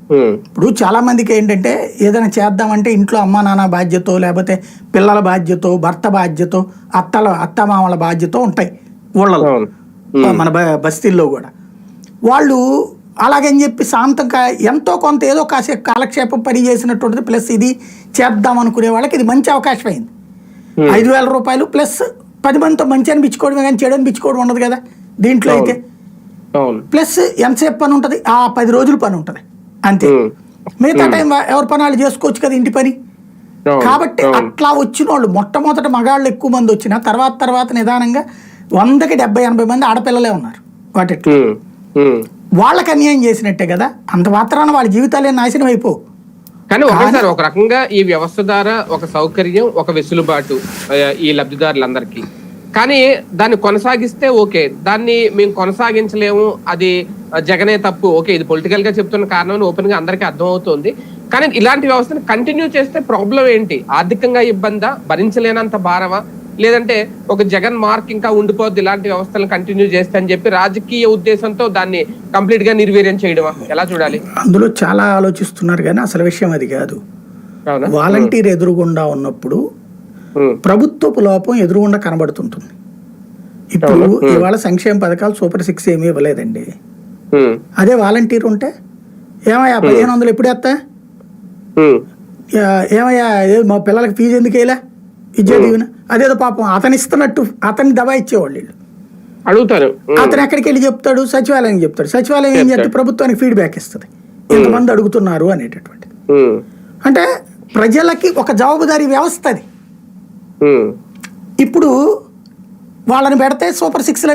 ఇప్పుడు చాలా మందికి ఏంటంటే ఏదైనా చేద్దామంటే ఇంట్లో అమ్మా నాన్న బాధ్యత, లేకపోతే పిల్లల బాధ్యత, భర్త బాధ్యత, అత్తమామల బాధ్యత ఉంటాయి ఊళ్ళలో, మన బస్తీల్లో కూడా. వాళ్ళు అలాగని చెప్పి శాంతంగా ఎంతో కొంత ఏదో కాసేపు కాలక్షేపం పని చేసినట్టుంటుంది. ప్లస్ ఇది చేద్దాం అనుకునే వాళ్ళకి ఇది మంచి అవకాశం అయింది. 5,000 రూపాయలు ప్లస్ 10 మందితో మంచి అనిపించుకోవడమే కానీ చెడు అనిపించుకోవడం ఉండదు కదా దీంట్లో అయితే. ప్లస్ ఎంతసేపు పని ఉంటుంది, ఆ 10 రోజులు పని ఉంటుంది అంతే. మిగతా టైం ఎవరి పని వాళ్ళు చేసుకోవచ్చు కదా ఇంటి పని. కాబట్టి అట్లా వచ్చిన వాళ్ళు మొట్టమొదట మగాళ్ళు ఎక్కువ మంది వచ్చిన తర్వాత నిదానంగా 100కి 70-80 మంది ఆడపిల్లలే ఉన్నారు. వాటి వాళ్ళకి అన్యాయం చేసినట్టే కదా, అంత మాత్రాన వాళ్ళ జీవితాలే నాశనం అయిపో. కానీ ఒకసారి ఒక రకంగా ఈ వ్యవస్థ ద్వారా ఒక సౌకర్యం, ఒక వెసులుబాటు ఈ లబ్ధిదారులందరికీ. కానీ దాన్ని కొనసాగిస్తే ఓకే, దాన్ని మేము కొనసాగించలేము, అది జగనే తప్పు, ఓకే ఇది పొలిటికల్ గా చెప్తున్న కారణం ఓపెన్ గా అందరికీ అర్థం అవుతుంది. కానీ ఇలాంటి వ్యవస్థను కంటిన్యూ చేస్తే ప్రాబ్లం ఏంటి? ఆర్థికంగా ఇబ్బందా, భరించలేనంత భారమా, లేదంటే ఒక జగన్ మార్క్ ఇంకా ఉండిపోద్ది ఇలాంటి వ్యవస్థలను కంటిన్యూ చేస్తే అని చెప్పి రాజకీయ ఉద్దేశంతో దాన్ని కంప్లీట్ గా నిర్వీర్యం చేయడమా? ఎలా చూడాలి? అందులో చాలా ఆలోచిస్తున్నారు కానీ అసలు విషయం అది కాదు. వాలంటీర్ ఎదురుగుండా ఉన్నప్పుడు ప్రభుత్వపు లోపం ఎదురుగుండా కనబడుతుంటుంది. ఇప్పుడు ఇవాళ సంక్షేమ పథకాలు సూపర్ 6 ఏమీ ఇవ్వలేదండి. అదే వాలంటీర్ ఉంటే ఏమయ్యా 1500 ఎప్పుడు వేస్తా, ఏమయ్యా మా పిల్లలకి ఫీజు ఎందుకు వేయలే, విద్యా దీవెన, అదేదో పాపం అతను ఇస్తున్నట్టు అతన్ని దబా ఇచ్చేవాళ్ళు వీళ్ళు. అడుగుతారు అతను ఎక్కడికి వెళ్ళి చెప్తాడు, సచివాలయం చెప్తాడు. సచివాలయం ఏం చేస్తే ప్రభుత్వానికి ఫీడ్బ్యాక్ ఇస్తుంది ఎంతమంది అడుగుతున్నారు అనేటటువంటిది. అంటే ప్రజలకి ఒక జవాబుదారీ వ్యవస్థ అది. ఇప్పుడు వాళ్ళని పెడితే సూపర్ 6